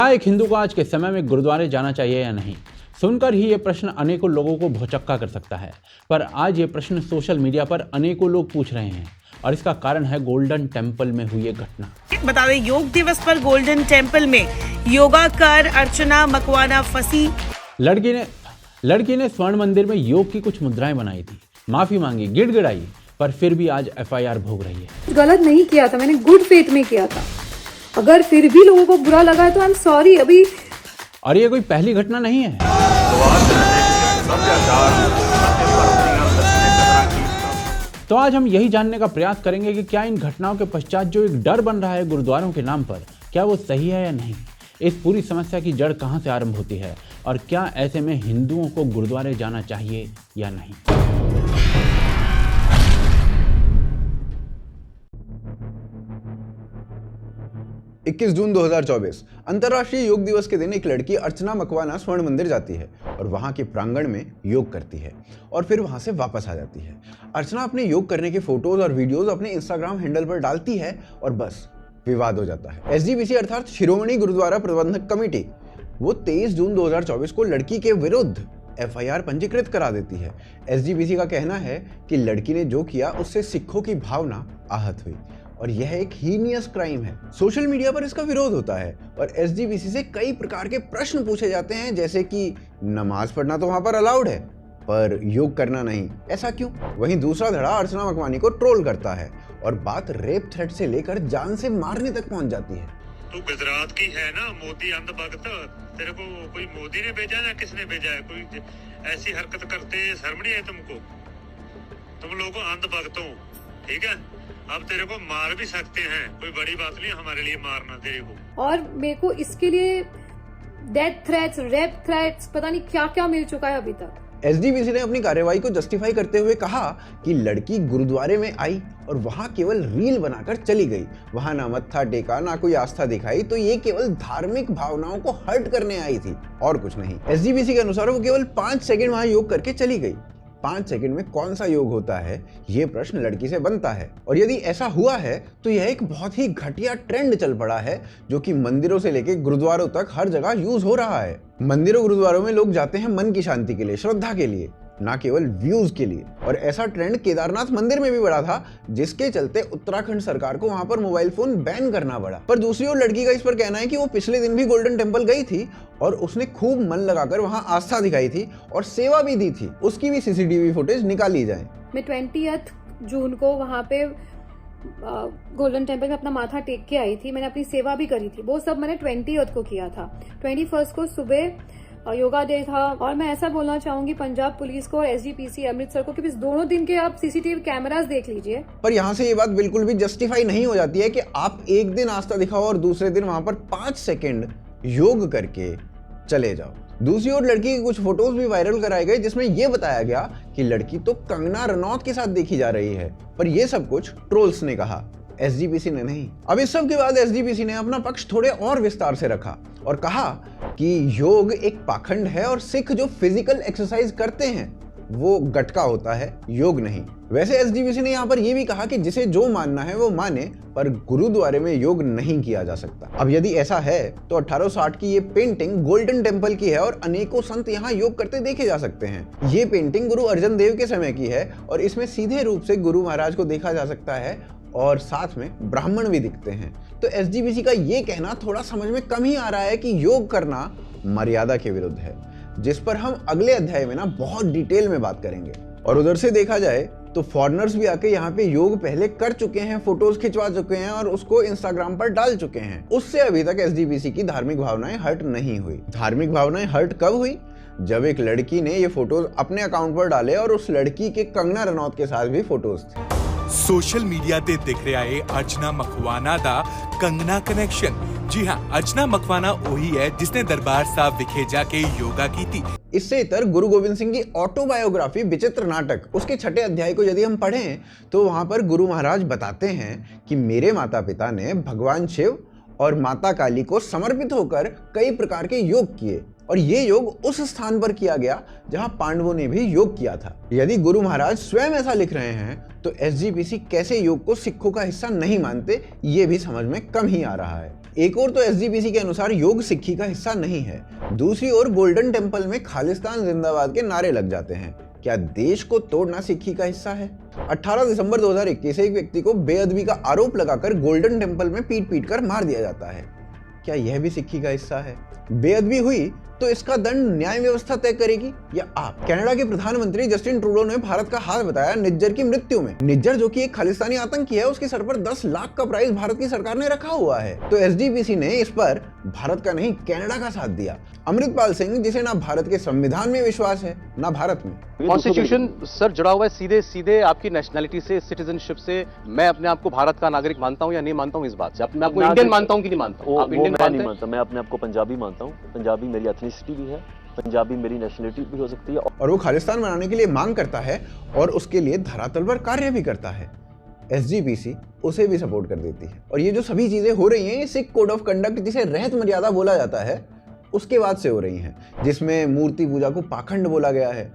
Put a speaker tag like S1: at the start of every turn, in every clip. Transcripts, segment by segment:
S1: क्या एक हिंदू को आज के समय में गुरुद्वारे जाना चाहिए या नहीं? सुनकर ही ये प्रश्न अनेकों लोगों को भौचक्का कर सकता है। पर आज ये प्रश्न सोशल मीडिया पर अनेकों लोग पूछ रहे हैं और इसका कारण है गोल्डन टेम्पल में हुई ये घटना।
S2: बता दें, योग दिवस पर गोल्डन टेम्पल में योगा कर अर्चना मकवाना फंसी।
S1: लड़की ने स्वर्ण मंदिर में योग की कुछ मुद्राएं बनाई थी, माफी मांगी, गिड़गिड़ाई, पर फिर भी आज FIR भोग रही है।
S3: गलत नहीं किया था, मैंने गुड फेथ में किया था। अगर फिर भी लोगों को बुरा लगा तो आई एम सॉरी। अभी
S1: और ये कोई पहली घटना नहीं है। तो आज हम यही जानने का प्रयास करेंगे कि क्या इन घटनाओं के पश्चात जो एक डर बन रहा है गुरुद्वारों के नाम पर, क्या वो सही है या नहीं। इस पूरी समस्या की जड़ कहां से आरंभ होती है और क्या ऐसे में हिंदुओं को गुरुद्वारे जाना चाहिए या नहीं।
S4: 21 जून 2024 अंतर्राष्ट्रीय योग दिवस के दिन एक लड़की अर्चना मकवाना स्वर्ण मंदिर जाती है और वहां के प्रांगण में योग करती है और फिर वहां से वापस आ जाती है। अर्चना अपने योग करने के फोटोज और वीडियोस अपने इंस्टाग्राम हैंडल पर डालती है और बस विवाद हो जाता है। SGPC अर्थात शिरोमणि गुरुद्वारा प्रबंधक कमेटी वो 23 जून 2024 को लड़की के विरुद्ध FIR पंजीकृत करा देती है। SGPC का कहना है कि लड़की ने जो किया उससे सिखों की भावना आहत हुई और यह एक हीनियस क्राइम है। सोशल मीडिया पर इसका विरोध होता है और SGPC से कई प्रकार के प्रश्न पूछे जाते हैं, जैसे कि नमाज पढ़ना तो वहां पर अलाउड है पर योग करना नहीं, ऐसा क्यों। वहीं दूसरा धड़ा अर्चना मकवानी को ट्रोल करता है और बात रेप थ्रेट से लेकर जान से मारने तक पहुंच जाती है।
S5: तू गुजरात की है ना, मोदी अंधभक्त, तेरे को कोई मोदी ने भेजा या किसने भेजा है? कोई ऐसी हरकत करते शर्म नहीं है तुमको? तुम लोग अंधभक्त हो, ठीक है। अब तेरे को मार भी सकते हैं, कोई बड़ी बात नहीं हमारे लिए मारना तेरे को।
S3: और मेरे को इसके लिए डेथ थ्रेट्स, रेप थ्रेट्स, पता नहीं क्या क्या मिल चुका है अभी तक।
S4: SGPC ने अपनी कार्रवाई को जस्टिफाई करते हुए कहा कि लड़की गुरुद्वारे में आई और वहां केवल रील बनाकर चली गई, वहां ना मत्था टेका ना कोई आस्था दिखाई, तो ये केवल धार्मिक भावनाओं को हर्ट करने आई थी और कुछ नहीं। SGPC के अनुसार वो केवल 5 सेकंड वहां योग करके चली गई। 5 सेकंड में कौन सा योग होता है, ये प्रश्न लड़की से बनता है। और यदि ऐसा हुआ है तो यह एक बहुत ही घटिया ट्रेंड चल पड़ा है जो कि मंदिरों से लेकर गुरुद्वारों तक हर जगह यूज हो रहा है। मंदिरों गुरुद्वारों में लोग जाते हैं मन की शांति के लिए, श्रद्धा के लिए, ना केवल व्यूज के लिए। और ऐसा ट्रेंड केदारनाथ मंदिर में भी बढ़ा था, जिसके चलते उत्तराखंड सरकार को वहां पर मोबाइल फोन बैन करना पड़ा। पर दूसरी ओर लड़की का इस पर कहना है कि वो पिछले दिन भी गोल्डन टेम्पल गई थी और उसने खूब मन लगाकर वहां आस्था दिखाई थी और सेवा भी दी थी। उसकी भी CCTV फुटेज निकाली जाए।
S3: मैं 20 जून को वहां पे गोल्डन टेम्पल में अपना माथा टेक के आई थी। मैंने अपनी सेवा भी करी थी, वो सब मैंने 20 को किया था। 21 को सुबह योगा डे था। और मैं ऐसा बोलना चाहूंगी पंजाब पुलिस को और SGPC अमृतसर को कि इस दोनों दिन के आप CCTV कैमरास देख लीजिए।
S4: पर यहाँ से ये बात बिल्कुल भी जस्टिफाई नहीं हो जाती है कि आप एक दिन आस्था दिखाओ और दूसरे दिन वहां पर 5 सेकंड योग करके चले जाओ। दूसरी ओर लड़की के कुछ फोटोज भी वायरल कराए गए जिसमें यह बताया गया कि लड़की तो कंगना रनौत के साथ देखी जा रही है, पर यह सब कुछ ट्रोल्स ने कहा, SGPC ने नहीं। अब इस सब के बाद SGPC ने अपना पक्ष थोड़े और विस्तार से रखा और कहा कि योग एक पाखंड है और सिख जो फिजिकल एक्सरसाइज करते हैं वो गटका होता है, योग नहीं। वैसे SGPC ने यहाँ पर यह भी कहा कि जिसे जो मानना है वो माने, पर गुरुद्वारे में योग नहीं किया जा सकता। अब यदि ऐसा है तो 1860 की ये पेंटिंग गोल्डन टेम्पल की है और अनेकों संत यहाँ योग करते देखे जा सकते हैं। ये पेंटिंग गुरु अर्जन देव के समय की है और इसमें सीधे रूप से गुरु महाराज को देखा जा सकता है और साथ में ब्राह्मण भी दिखते हैं। तो SGPC का ये कहना थोड़ा समझ में कम ही आ रहा है कि योग करना मर्यादा के विरुद्ध है, जिस पर हम अगले अध्याय में ना बहुत डिटेल में बात करेंगे। और उधर से देखा जाए तो फॉरेनर्स भी आके यहाँ पे योग पहले कर चुके हैं, फोटोज खिंचवा चुके हैं और उसको इंस्टाग्राम पर डाल चुके हैं। उससे अभी तक SGPC की धार्मिक भावनाएं हर्ट नहीं हुई। धार्मिक भावनाएं हर्ट कब हुई? जब एक लड़की ने ये फोटोज अपने अकाउंट पर डाले और उस लड़की के कंगना रनौत के साथ भी फोटोज थे।
S6: सोशल मीडिया ते दिख रहा है अर्चना मकवाना दा कंगना कनेक्शन। जी हाँ, अर्चना मकवाना वही है जिसने दरबार साहब विखे जाके योगा की थी।
S4: इससे इतर गुरु गोविंद सिंह की ऑटोबायोग्राफी विचित्र नाटक, उसके 6ठे अध्याय को यदि हम पढ़ें तो वहां पर गुरु महाराज बताते हैं कि मेरे माता पिता ने भगवान शिव और माता काली को समर्पित होकर कई प्रकार के योग किए और ये योग उस स्थान पर किया गया जहां पांडवों ने भी योग किया था। यदि गुरु महाराज स्वयं ऐसा लिख रहे हैं तो SGPC कैसे योग को सिखों का हिस्सा नहीं मानते, ये भी समझ में कम ही आ रहा है। एक और तो एसजीपीसी के अनुसार योग सिक्खी का हिस्सा नहीं है, दूसरी ओर गोल्डन टेम्पल में खालिस्तान जिंदाबाद के नारे लग जाते हैं। क्या देश को तोड़ना सिक्खी का हिस्सा है? 18 दिसंबर 2021 एक व्यक्ति को बेअदबी का आरोप लगाकर गोल्डन टेम्पल में पीट कर मार दिया जाता है। क्या यह भी सिक्खी का हिस्सा है? बेअदबी हुई तो इसका दंड न्याय व्यवस्था तय करेगी या आप? कनाडा के प्रधानमंत्री जस्टिन ट्रूडो ने भारत का हाथ बताया निज्जर की मृत्यु में। निज्जर जो कि एक खालिस्तानी आतंकी है, उसके सर पर 10 लाख का प्राइज भारत की सरकार ने रखा हुआ है। तो एसजीपीसी ने इस पर भारत का नहीं कनाडा का साथ दिया। अमृतपाल सिंह, जिसे ना भारत के संविधान में विश्वास है ना भारत में।
S7: कॉन्स्टिट्यूशन सर जुड़ा हुआ है सीधे सीधे आपकी नेशनैलिटी से, सिटीजनशिप से। मैं अपने आप को भारत का नागरिक मानता हूं या नहीं मानता हूं इस बात से। मैं आपको इंडियन मानता हूं कि नहीं मानता हूं? आप इंडियन
S8: नहीं मानता। मैं अपने आप को पंजाबी मानता हूं। पंजाबी मेरी एथनिसिटी भी है, पंजाबी मेरी नेशनलिटी भी हो सकती है।
S4: और वो खालिस्तान बनाने के लिए मांग करता है और उसके लिए धरातल पर कार्य भी करता है। एसजीपीसी उसे भी सपोर्ट कर देती है। और ये जो सभी चीजें हो रही हैं, ये सिख कोड ऑफ कंडक्ट, जिसे रहत मर्यादा बोला जाता है, उसके बाद से हो रही हैं, जिसमें मूर्ति पूजा को पाखंड बोला गया है।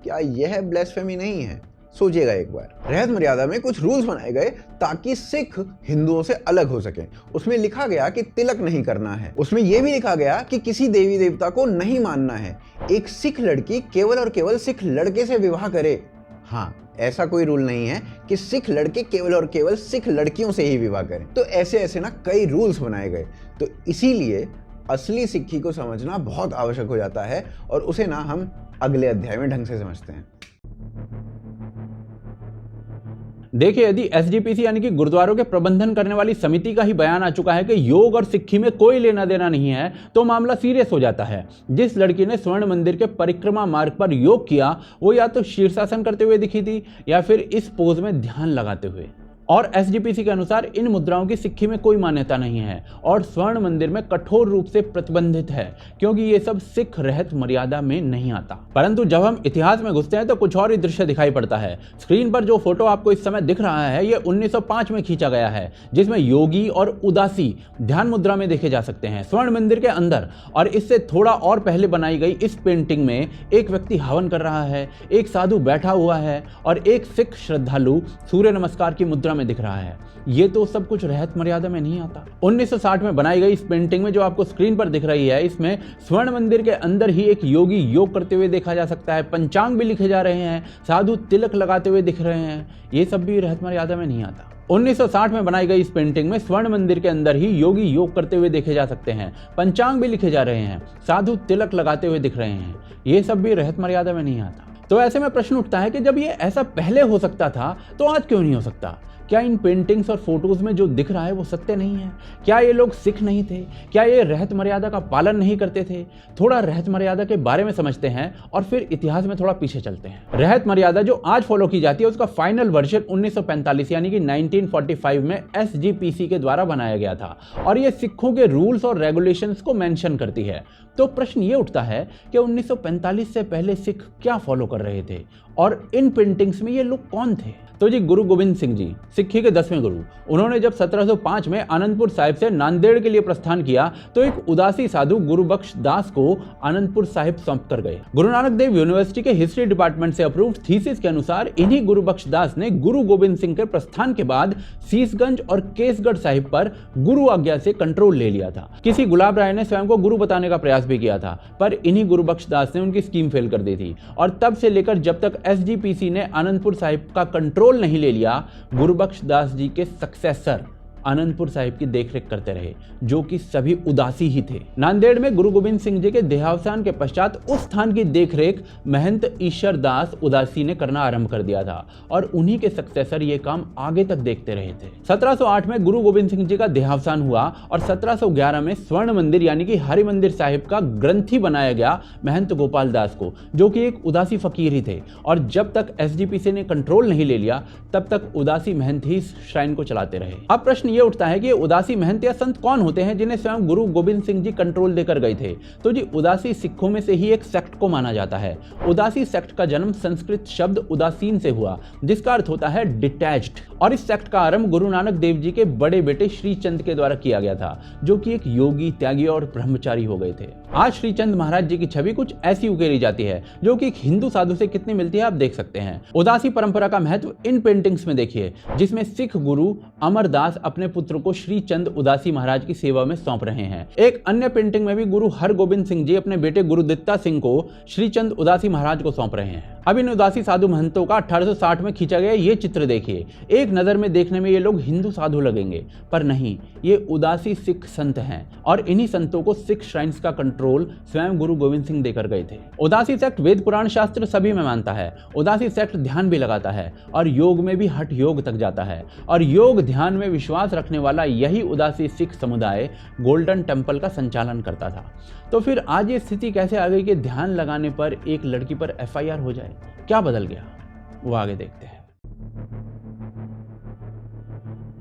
S4: क्या यह ब्लेस्फेमी नहीं है? सोचिएगा एक बार। रहत मर्यादा में कुछ रूल्स बनाए गए ताकि सिख हिंदुओं से अलग हो सके। उसमें लिखा गया कि तिलक नहीं करना है। उसमें यह भी लिखा गया कि किसी देवी देवता को नहीं मानना है। एक सिख लड़की केवल और केवल सिख लड़के से विवाह करे। हाँ, ऐसा कोई रूल नहीं है कि सिख लड़के केवल और केवल सिख लड़कियों से ही विवाह करें। तो ऐसे ऐसे ना कई रूल्स बनाए गए। तो इसीलिए असली सिक्खी को समझना बहुत आवश्यक हो जाता है और उसे ना हम अगले अध्याय में ढंग से समझते हैं।
S1: देखिए, यदि एसजीपीसी यानी कि गुरुद्वारों के प्रबंधन करने वाली समिति का ही बयान आ चुका है कि योग और सिक्खी में कोई लेना देना नहीं है, तो मामला सीरियस हो जाता है। जिस लड़की ने स्वर्ण मंदिर के परिक्रमा मार्ग पर योग किया, वो या तो शीर्षासन करते हुए दिखी थी या फिर इस पोज में ध्यान लगाते हुए। और एसजीपीसी के अनुसार इन मुद्राओं की सिक्खी में कोई मान्यता नहीं है और स्वर्ण मंदिर में कठोर रूप से प्रतिबंधित है, क्योंकि ये सब सिख रहत मर्यादा में नहीं आता। परंतु जब हम इतिहास में घुसते हैं तो कुछ और ही दृश्य दिखाई पड़ता है। स्क्रीन पर जो फोटो आपको इस समय दिख रहा है, ये 1905 में खींचा गया है, जिसमें योगी और उदासी ध्यान मुद्रा में देखे जा सकते हैं स्वर्ण मंदिर के अंदर। और इससे थोड़ा और पहले बनाई गई इस पेंटिंग में एक व्यक्ति हवन कर रहा है, एक साधु बैठा हुआ है और एक सिख श्रद्धालु सूर्य नमस्कार की मुद्रा में दिख रहा है। ये तो सब कुछ रहत मर्यादा में नहीं आता। 1960 में बनाई गई इस पेंटिंग में जो आपको स्क्रीन पर दिख रही है, इसमें स्वर्ण मंदिर के अंदर ही एक योगी योग करते हुए देखा जा सकता है। पंचांग भी लिखे जा रहे हैं, साधु तिलक लगाते हुए दिख रहे हैं। ये सब भी रहत मर्यादा में नहीं आता। 1960 में बनाई गई इस पेंटिंग में स्वर्ण मंदिर के अंदर ही योगी योग करते हुए देखे जा सकते हैं, पंचांग भी लिखे जा रहे हैं, साधु तिलक लगाते हुए दिख रहे हैं। ये सब भी रहत मर्यादा में नहीं आता। तो ऐसे में प्रश्न उठता है कि जब ये ऐसा पहले हो सकता था तो आज क्यों नहीं हो सकता? क्या इन पेंटिंग्स और फोटोज में जो दिख रहा है वो सत्य नहीं है? क्या ये लोग सिख नहीं थे? क्या ये रहत मर्यादा का पालन नहीं करते थे? थोड़ा रहत मर्यादा के बारे में समझते हैं और फिर इतिहास में थोड़ा पीछे चलते हैं। रहत मर्यादा जो आज फॉलो की जाती है, उसका फाइनल वर्जन 1945 यानी कि 1945 में एसजीपीसी के द्वारा बनाया गया था और ये सिखों के रूल्स और रेगुलेशंस को मेंशन करती है। तो प्रश्न ये उठता है कि 1945 से पहले सिख क्या फॉलो कर रहे थे और इन पेंटिंग्स में ये लोग कौन थे? तो जी, गुरु गोविंद सिंह जी, सिक्खी के 10वें गुरु, उन्होंने जब 1705 में आनंदपुर साहिब से नांदेड़ के लिए प्रस्थान किया तो एक उदासी साधु गुरु बख्श दास को आनंदपुर साहिब सौंप कर गए। गुरु नानक देव यूनिवर्सिटी के हिस्ट्री डिपार्टमेंट से अप्रूव्ड थीसिस के अनुसार इन्हीं गुरु बख्श दास ने गुरु गोविंद सिंह के प्रस्थान के बाद शीशगंज और केसगढ़ साहिब पर गुरु आज्ञा से कंट्रोल ले लिया था। किसी गुलाब राय ने स्वयं को गुरु बताने का प्रयास भी किया था, पर इन्हीं गुरु बख्श दास ने उनकी स्कीम फेल कर दी थी और तब से लेकर जब तक एसजीपीसी ने आनंदपुर साहिब का कंट्रोल नहीं ले लिया, गुरु बख्श दास जी के सक्सेसर आनंदपुर साहिब की देखरेख करते रहे, जो कि सभी उदासी ही थे। नांदेड़ में गुरु गोविंद सिंह जी के देहावसान के पश्चात उस स्थान की देखरेख महंत ईश्वर दास उदासी ने करना आरंभ कर दिया था और उन्हीं के सक्सेसर ये काम आगे तक देखते रहे थे। 1708 में गुरु गोविंद सिंह जी का देहावसान हुआ और 1711 में स्वर्ण मंदिर यानी कि हरि मंदिर साहिब का ग्रंथी बनाया गया महंत गोपाल दास को, जो कि एक उदासी फकीर ही थे। और जब तक एसजीपीसी ने कंट्रोल नहीं ले लिया, तब तक उदासी महंत ही इस श्राइन को चलाते रहे। अब प्रश्न ये उठता है कि उदासी महंत या संत कौन होते हैं जिन्हें स्वयं गुरु गोविंद सिंह जी कंट्रोल देकर गए थे? तो जी, उदासी सिखों में से ही एक सेक्ट को माना जाता है। उदासी सेक्ट का जन्म संस्कृत शब्द उदासीन से हुआ, जिसका अर्थ होता है डिटैच्ड, और इस सेक्ट का आरंभ गुरु नानक देव जी के बड़े बेटे श्रीचंद के द्वारा किया गया था, जो कि एक योगी, त्यागी और ब्रह्मचारी हो गए थे। आज श्रीचंद महाराज जी की छवि कुछ ऐसी उकेरी जाती है जो कि एक हिंदू साधु से कितनी मिलती है आप देख सकते हैं। उदासी परंपरा का महत्व इन पेंटिंग्स में देखिए, जिसमें सिख गुरु अमरदास अपने अपने पुत्र को श्री चंद उदासी महाराज की सेवा में सौंप रहे हैं। एक अन्य पेंटिंग में भी गुरु हरगोबिंद सिंह जी अपने बेटे गुरुदित्ता सिंह को श्री चंद उदासी महाराज को सौंप रहे हैं। अब इन उदासी साधु महंतों का 1860 में खींचा गया ये चित्र देखिए। एक नजर में देखने में ये लोग हिंदू साधु लगेंगे, पर नहीं, ये उदासी सिख संत हैं और इन्हीं संतों को सिख श्राइन्स का कंट्रोल स्वयं गुरु गोविंद सिंह देकर गए थे। उदासी सेक्ट वेद पुराण शास्त्र सभी में मानता है। उदासी सेक्ट ध्यान भी लगाता है और योग में भी हठ योग तक जाता है और योग ध्यान में विश्वास रखने वाला यही उदासी सिख समुदाय गोल्डन टेम्पल का संचालन करता था। तो फिर आज ये स्थिति कैसे आ गई कि ध्यान लगाने पर एक लड़की पर FIR हो जाए? क्या बदल गया, वो आगे देखते हैं।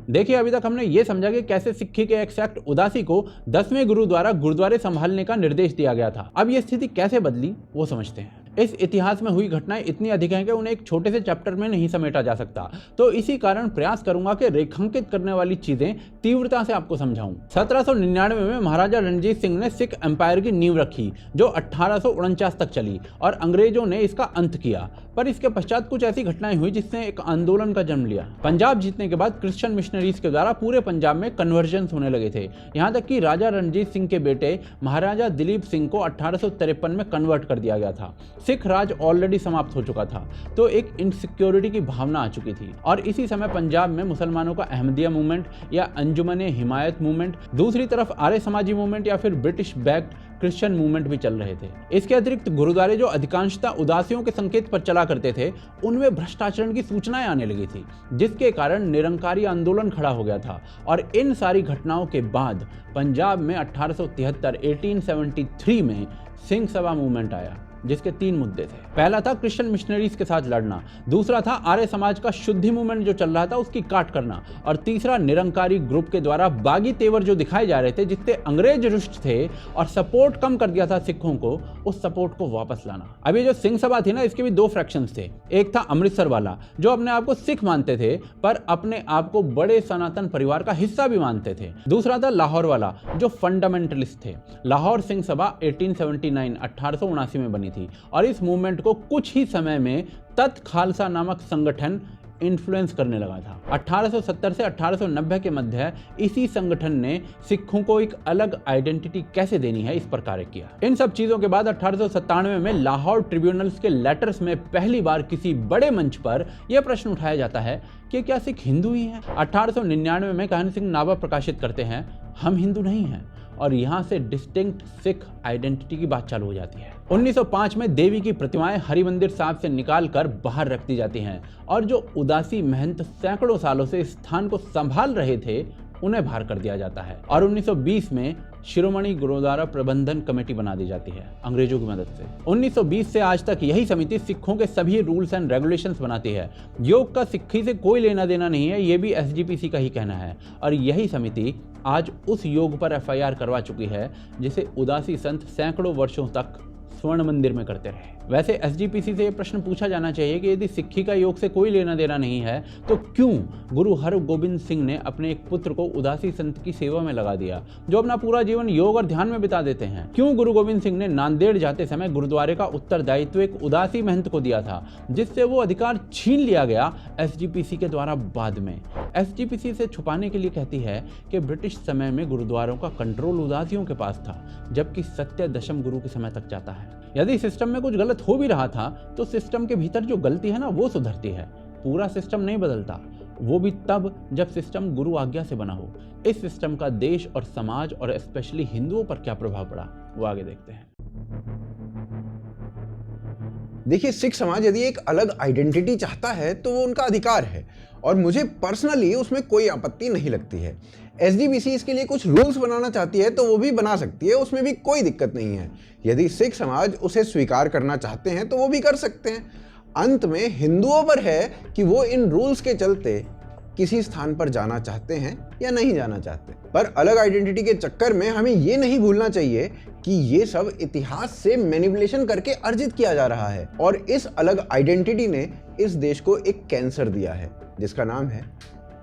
S1: देखिए, अभी तक हमने ये समझा कि कैसे सिक्खी के एक सेक्ट उदासी को 10वें गुरु द्वारा गुरुद्वारे संभालने का निर्देश दिया गया था। अब ये स्थिति कैसे बदली वो समझते हैं। इस इतिहास में हुई घटनाएं इतनी अधिक हैं कि उन्हें एक छोटे से चैप्टर में नहीं समेटा जा सकता, तो इसी कारण प्रयास करूंगा कि रेखांकित करने वाली चीजें तीव्रता से आपको समझाऊं। 1799 में महाराजा रणजीत सिंह ने सिख एम्पायर की नींव रखी, जो 1849 तक चली और अंग्रेजों ने इसका अंत किया। पर इसके पश्चात कुछ ऐसी घटनाएं हुई जिसने एक आंदोलन का जन्म लिया। पंजाब जीतने के बाद क्रिश्चियन मिशनरीज के द्वारा पूरे पंजाब में कन्वर्जन होने लगे थे। यहाँ तक कि राजा रणजीत सिंह के बेटे महाराजा दिलीप सिंह को 1853 में कन्वर्ट कर दिया गया था। सिख राज ऑलरेडी समाप्त हो चुका था, तो एक इनसिक्योरिटी की भावना आ चुकी थी और इसी समय पंजाब में मुसलमानों का अहमदिया मूवमेंट या अंजुमने हिमायत मूवमेंट, दूसरी तरफ आर्य समाजी मूवमेंट या फिर ब्रिटिश बैक्ड क्रिश्चियन मूवमेंट भी चल रहे थे। इसके अतिरिक्त गुरुद्वारे जो अधिकांशतः उदासियों के संकेत पर चला करते थे, उनमें भ्रष्टाचरण की सूचनाएं आने लगी थी, जिसके कारण निरंकारी आंदोलन खड़ा हो गया था। और इन सारी घटनाओं के बाद पंजाब में 1873 में सिंह सभा मूवमेंट आया, जिसके 3 मुद्दे थे। पहला था क्रिश्चियन मिशनरीज के साथ लड़ना, दूसरा था आर्य समाज का शुद्धि मूवमेंट जो चल रहा था उसकी काट करना, और तीसरा निरंकारी ग्रुप के द्वारा बागी तेवर जो दिखाए जा रहे थे, जिससे अंग्रेज रुष्ट थे और सपोर्ट कम कर दिया था सिखों को, उस सपोर्ट को वापस लाना। अब ये जो सिंह सभा थी ना, इसके भी 2 फ्रैक्शंस थे। एक था अमृतसर वाला, जो अपने आप को सिख मानते थे पर अपने आप को बड़े सनातन परिवार का हिस्सा भी मानते थे। दूसरा था लाहौर वाला, जो फंडामेंटलिस्ट थे। लाहौर सिंह सभा 1879 में बनी थी और इस मूवमेंट को कुछ ही समय में तत् खालसा नामक संगठन इन्फ्लुएंस करने लगा था। 1870 से 1890 के मध्य इसी संगठन ने सिखों को एक अलग आइडेंटिटी कैसे देनी है, इस पर कार्य किया। इन सब चीजों के बाद 1897 में लाहौर ट्रिब्यूनल्स के लेटर्स में पहली बार किसी बड़े मंच पर यह प्रश्न उठाया जाता है कि क्या सिख हिंदू ही हैं? 1899 में कहन सिंह नाभा प्रकाशित करते हैं, हम हिंदू नहीं हैं, और यहाँ से डिस्टिंक्ट सिख आइडेंटिटी की बात चालू हो जाती है। 1905 में देवी की प्रतिमाएं हरिमंदिर साहब से निकालकर बाहर रख दी जाती हैं और जो उदासी महंत सैकड़ों सालों से इस स्थान को संभाल रहे थे, उन्हें बाहर कर दिया जाता है और 1920 में शिरोमणि गुरुद्वारा प्रबंधन कमेटी बना दी जाती है अंग्रेजों की मदद से। 1920 से आज तक यही समिति सिखों के सभी रूल्स एंड रेगुलेशंस बनाती है। योग का सिक्खी से कोई लेना देना नहीं है, ये भी SGPC का ही कहना है। और यही समिति आज उस योग पर FIR करवा चुकी है जिसे उदासी संत सैकड़ों वर्षों तक स्वर्ण मंदिर में करते रहे। वैसे SGPC से यह प्रश्न पूछा जाना चाहिए कि यदि सिक्खी का योग से कोई लेना देना नहीं है, तो क्यों गुरु हरगोबिंद सिंह ने अपने एक पुत्र को उदासी संत की सेवा में लगा दिया, जो अपना पूरा जीवन योग और ध्यान में बिता देते हैं? क्यों गुरु गोविंद सिंह ने नांदेड़ जाते समय गुरुद्वारे का उत्तरदायित्व एक उदासी महंत को दिया था, जिससे वो अधिकार छीन लिया गया SGPC के द्वारा बाद में? SGPC से छुपाने के लिए कहती है कि ब्रिटिश समय में गुरुद्वारों का कंट्रोल उदासियों के पास था, जबकि सत्य दशम गुरु के समय तक जाता है। यदि सिस्टम में कुछ गलत हो भी रहा था, तो सिस्टम के भीतर जो गलती है ना, वो सुधरती है। पूरा सिस्टम नहीं बदलता, वो भी तब जब सिस्टम गुरु आज्ञा से बना हो। इस सिस्टम का देश और समाज और स्पेशली हिंदुओं पर क्या प्रभाव पड़ा, वो आगे देखते हैं।
S4: देखिए, सिख समाज यदि एक अलग आइडेंटिटी चाहता है तो वो उनका अधिकार है और मुझे पर्सनली उसमें कोई आपत्ति नहीं लगती है। SGPC इसके लिए कुछ रूल्स बनाना चाहती है तो वो भी बना सकती है, उसमें भी कोई दिक्कत नहीं है। यदि सिख समाज उसे स्वीकार करना चाहते हैं तो वो भी कर सकते हैं। अंत में हिंदुओं पर है कि वो इन रूल्स के चलते किसी स्थान पर जाना चाहते हैं या नहीं जाना चाहते। पर अलग आइडेंटिटी के चक्कर में हमें ये नहीं भूलना चाहिए कि ये सब इतिहास से मैनिपुलेशन करके अर्जित किया जा रहा है और इस अलग आइडेंटिटी ने इस देश को एक कैंसर दिया है, जिसका नाम है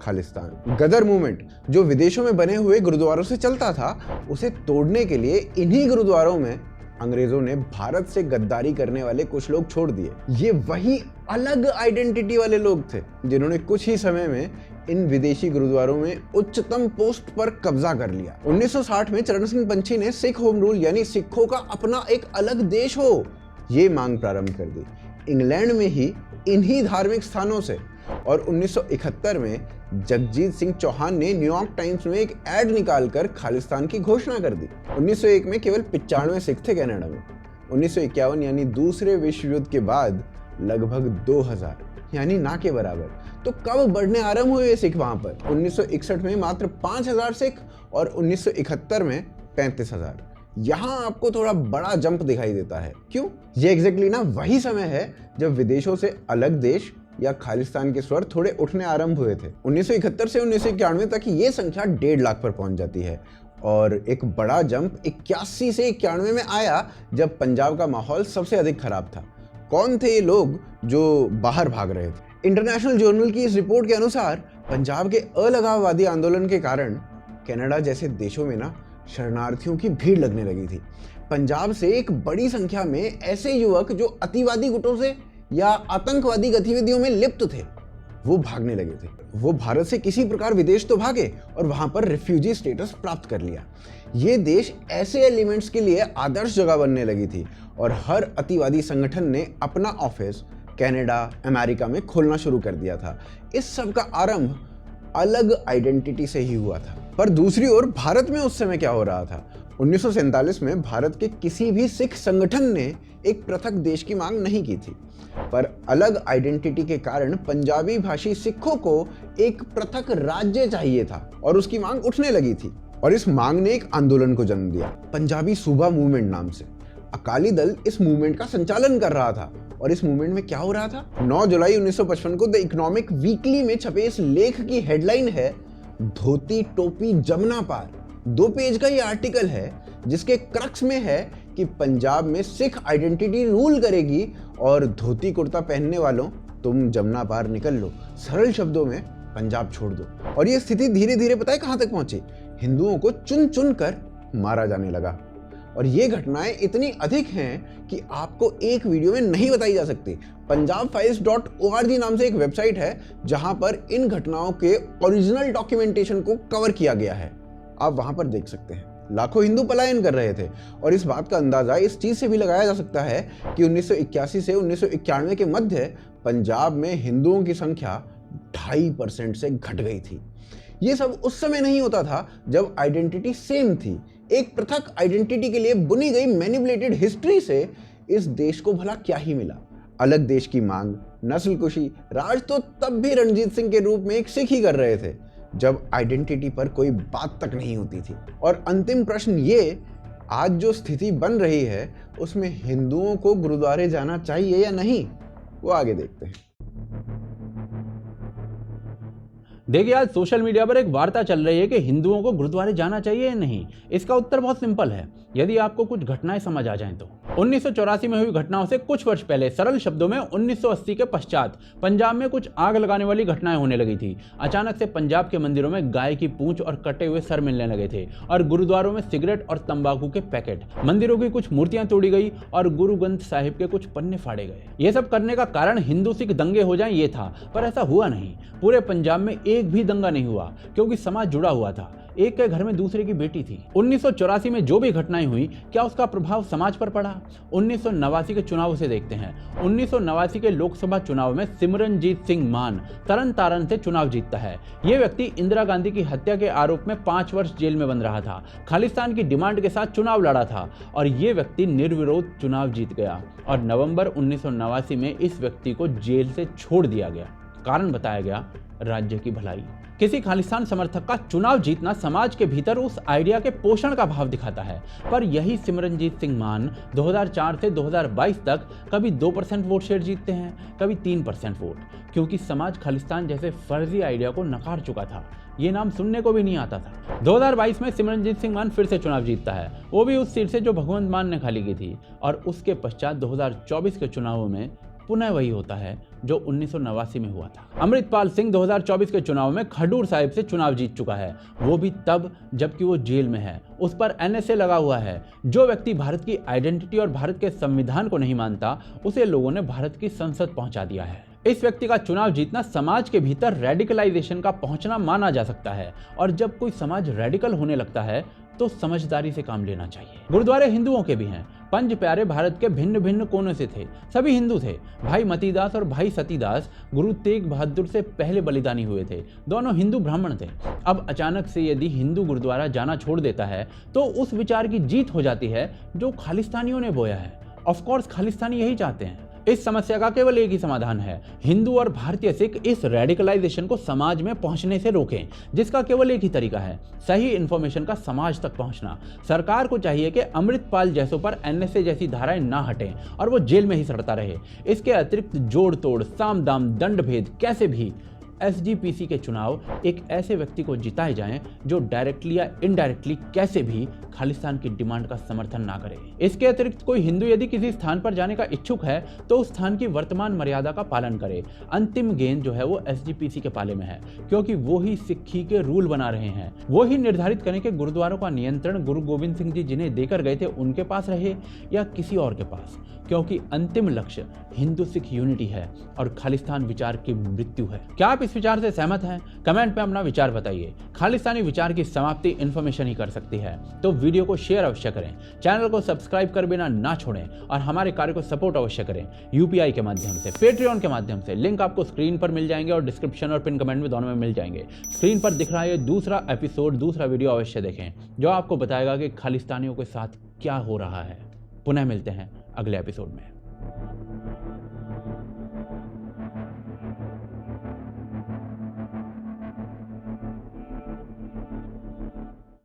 S4: खालिस्तान। गदर मूवमेंट जो विदेशों में बने हुए गुरुद्वारों से चलता था, उसे तोड़ने के लिए इन्हीं गुरुद्वारों में अंग्रेजों ने भारत से गद्दारी करने वाले कुछ लोग छोड़ दिए। ये वही अलग आइडेंटिटी वाले लोग थे जिन्होंने कुछ ही समय में इन विदेशी गुरुद्वारों में उच्चतम पोस्ट पर कब्जा कर लिया। 1960 में चरण सिंह पंछी ने सिख होम रूल यानी सिखों का अपना एक अलग देश हो, ये मांग प्रारंभ कर दी, इंग्लैंड में ही इन्हीं धार्मिक स्थानों से। और 1971 में जगजीत सिंह चौहान ने न्यूयॉर्क टाइम्स में एक एड निकालकर खालिस्तान की घोषणा कर दी। 1901 में केवल 95 सिख थे कनाडा में। 1951 यानी दूसरे विश्व युद्ध के बाद लगभग 2000 यानी ना के बराबर। तो कब बढ़ने आरंभ हुए सिख वहां पर? 1961 में मात्र 5000 सिख और 1971 में 35,000। यहां आपको थोड़ा बड़ा जंप दिखाई देता है। क्यों? ये एग्जैक्टली ना वही समय है जब विदेशों से अलग देश या खालिस्तान के स्वर थोड़े उठने आरंभ हुए थे। 1971 से 1991 तक ये संख्या 1.5 लाख पर पहुंच जाती है। और एक बड़ा जंप 81 से 91 में आया जब पंजाब का माहौल सबसे अधिक खराब था। कौन थे ये लोग जो बाहर भाग रहे थे? इंटरनेशनल जर्नल की इस रिपोर्ट के अनुसार पंजाब के अलगाववादी आंदोलन के कारण कनाडा जैसे देशों में ना शरणार्थियों की भीड़ लगने लगी थी। पंजाब से एक बड़ी संख्या में ऐसे युवक जो अतिवादी गुटों से या आतंकवादी गतिविधियों में लिप्त थे, वो भागने लगे थे। वो भारत से किसी प्रकार विदेश तो भागे और वहां पर रिफ्यूजी स्टेटस प्राप्त कर लिया। ये देश ऐसे एलिमेंट्स के लिए आदर्श जगह बनने लगी थी और हर अतिवादी संगठन ने अपना ऑफिस कनाडा, अमेरिका में खोलना शुरू कर दिया था। इस सब का आरंभ अलग आइडेंटिटी से ही हुआ था। पर दूसरी ओर भारत में उस समय क्या हो रहा था? 1947 में भारत के किसी भी सिख संगठन ने एक पृथक देश की मांग नहीं की थी, पर अलग आइडेंटिटी के कारण पंजाबी भाषी सिखों को एक पृथक राज्य चाहिए था और उसकी मांग उठने लगी थी। और इस मांग ने एक आंदोलन को जन्म दिया, पंजाबी सूबा मूवमेंट नाम से। अकाली दल इस मूवमेंट का संचालन कर रहा था। और इस मूवमेंट में क्या हो रहा था? 9 जुलाई 1955 को द इकोनॉमिक वीकली में छपे इस लेख की हेडलाइन है, धोती टोपी जमुना पार। 2 पेज का ये आर्टिकल है जिसके क्रक्स में है कि पंजाब में सिख आइडेंटिटी रूल करेगी और धोती कुर्ता पहनने वालों तुम जमुना पार निकल लो, सरल शब्दों में पंजाब छोड़ दो। और ये स्थिति धीरे धीरे पता है कहां तक पहुंची? हिंदुओं को चुन चुन कर मारा जाने लगा। और ये घटनाएं इतनी अधिक हैं कि आपको एक वीडियो में नहीं बताई जा सकती। punjabfiles.org नाम से एक वेबसाइट है जहां पर इन घटनाओं के ओरिजिनल डॉक्यूमेंटेशन को कवर किया गया है, आप वहां पर देख सकते हैं। लाखों हिंदू पलायन कर रहे थे और इस बात का अंदाजा इस चीज से भी लगाया जा सकता है कि 1981 से 1991 के मध्य पंजाब में हिंदुओं की संख्या 2.5% से घट गई थी। ये सब उस समय नहीं होता था जब आइडेंटिटी सेम थी। एक पृथक आइडेंटिटी के लिए बुनी गई मैनिपुलेटेड हिस्ट्री से इस देश को भला क्या ही मिला? अलग देश की मांग, नस्लकुशी, राज तो तब भी रणजीत सिंह के रूप में एक सिख ही कर रहे थे जब आइडेंटिटी पर कोई बात तक नहीं होती थी। और अंतिम प्रश्न ये, आज जो स्थिति बन रही है उसमें हिंदुओं को गुरुद्वारे जाना चाहिए या नहीं, वो आगे देखते हैं।
S1: देखिए, आज सोशल मीडिया पर एक वार्ता चल रही है कि हिंदुओं को गुरुद्वारे जाना चाहिए या नहीं। इसका उत्तर बहुत सिंपल है, यदि आपको कुछ घटनाएं समझ आ जाएं तो। 1984 में हुई घटनाओं से कुछ वर्ष पहले, सरल शब्दों में 1980 के पश्चात पंजाब में कुछ आग लगाने वाली घटनाएं होने लगी थी। अचानक से पंजाब के मंदिरों में गाय की पूंछ और कटे हुए सर मिलने लगे थे और गुरुद्वारों में सिगरेट और तंबाकू के पैकेट, मंदिरों की कुछ मूर्तियां तोड़ी गई और गुरु ग्रंथ साहिब के कुछ पन्ने फाड़े गए। ये सब करने का कारण हिंदू सिख दंगे हो जाएं ये था, पर ऐसा हुआ नहीं। पूरे पंजाब में एक भी दंगा नहीं हुआ क्योंकि समाज जुड़ा हुआ था। एक के घर में दूसरे की बेटी थी। 1984 में जो भी घटनाएं हुई, क्या उसका प्रभाव समाज पर पड़ा? 1989 के चुनाव से देखते हैं। 1989 के लोकसभा चुनाव में सिमरनजीत सिंह मान तरन तारण से चुनाव जीतता है। ये व्यक्ति इंदिरा गांधी की हत्या के आरोप में 5 वर्ष जेल में बंद रहा था, खालिस्तान की डिमांड के साथ चुनाव लड़ा था और ये व्यक्ति निर्विरोध चुनाव जीत गया। और नवंबर 1989 में इस व्यक्ति को जेल से छोड़ दिया गया। कारण बताया गया, राज्य की भलाई। किसी खालिस्तान समर्थक का चुनाव जीतना समाज के भीतर उस आइडिया के पोषण का भाव दिखाता है। पर यही सिमरनजीत सिंह मान 2004 से 2022 तक कभी 2% वोट शेयर जीतते हैं, कभी 3% वोट, क्योंकि समाज खालिस्तान जैसे फर्जी आइडिया को नकार चुका था। ये नाम सुनने को भी नहीं आता था। 2022 में सिमरनजीत सिंह मान फिर से चुनाव जीतता है, वो भी उस सीट से जो भगवंत मान ने खाली की थी। और उसके पश्चात 2024 के चुनावों में पुनः वही होता है जो 1989 में हुआ था। अमृतपाल सिंह 2024 के चुनाव में खडूर साहिब से चुनाव जीत चुका है, वो भी तब जबकि वो जेल में है। उस पर NSA लगा हुआ है। जो व्यक्ति भारत की आइडेंटिटी और भारत के संविधान को नहीं मानता, उसे लोगों ने भारत की संसद पहुंचा दिया है। इस व्यक्ति का चुनाव जीतना समाज के भीतर रेडिकलाइजेशन का पहुंचना माना जा सकता है, और जब कोई समाज रेडिकल होने लगता है तो समझदारी से काम लेना चाहिए। गुरुद्वारे हिंदुओं के भी हैं। पंज प्यारे भारत के भिन्न भिन्न कोनों से थे, सभी हिंदू थे। भाई मतीदास और भाई सतीदास गुरु तेग बहादुर से पहले बलिदानी हुए थे, दोनों हिंदू ब्राह्मण थे। अब अचानक से यदि हिंदू गुरुद्वारा जाना छोड़ देता है तो उस विचार की जीत हो जाती है जो खालिस्तानियों ने बोया है। ऑफ कोर्स खालिस्तानी यही चाहते हैं। इस समस्या का केवल एक ही समाधान है, हिंदू और भारतीय सिख इस रेडिकलाइजेशन को समाज में पहुंचने से रोकें, जिसका केवल एक ही तरीका है, सही इंफॉर्मेशन का समाज तक पहुंचना। सरकार को चाहिए कि अमृतपाल जैसों पर एनएसए जैसी धाराएं ना हटें और वो जेल में ही सड़ता रहे। इसके अतिरिक्त जोड़ तोड़, साम दाम, दंड भेद, कैसे भी एसजीपीसी के चुनाव एक ऐसे व्यक्ति को जिताए जाएं जो डायरेक्टली या इनडायरेक्टली कैसे भी खालिस्तान की डिमांड का समर्थन ना करे। इसके अतिरिक्त कोई हिंदू यदि किसी स्थान पर जाने का इच्छुक है तो उस स्थान की वर्तमान मर्यादा का पालन करे। अंतिम गेंद जो है वो एसजीपीसी के पाले में है, क्योंकि वो ही सिक्खी के रूल बना रहे हैं। वो ही निर्धारित करें कि गुरुद्वारों का नियंत्रण गुरु गोविंद सिंह जी जिन्हें देकर गए थे उनके पास रहे या किसी और के पास, क्योंकि अंतिम लक्ष्य हिंदू सिख यूनिटी है और खालिस्तान विचार की मृत्यु है। क्या आप इस विचार से सहमत हैं? कमेंट में अपना विचार बताइए। खालिस्तानी विचार की समाप्ति इन्फॉर्मेशन ही कर सकती है, तो वीडियो को शेयर अवश्य करें, चैनल को सब्सक्राइब कर बिना ना छोड़ें और हमारे कार्य को सपोर्ट अवश्य करें यूपीआई के माध्यम से, पेट्रियन के माध्यम से। लिंक आपको स्क्रीन पर मिल जाएंगे और डिस्क्रिप्शन और पिन कमेंट में दोनों में मिल जाएंगे। स्क्रीन पर दिख रहा है दूसरा एपिसोड, दूसरा वीडियो अवश्य देखें जो आपको बताएगा कि खालिस्तानियों के साथ क्या हो रहा है। पुनः मिलते हैं अगले एपिसोड में।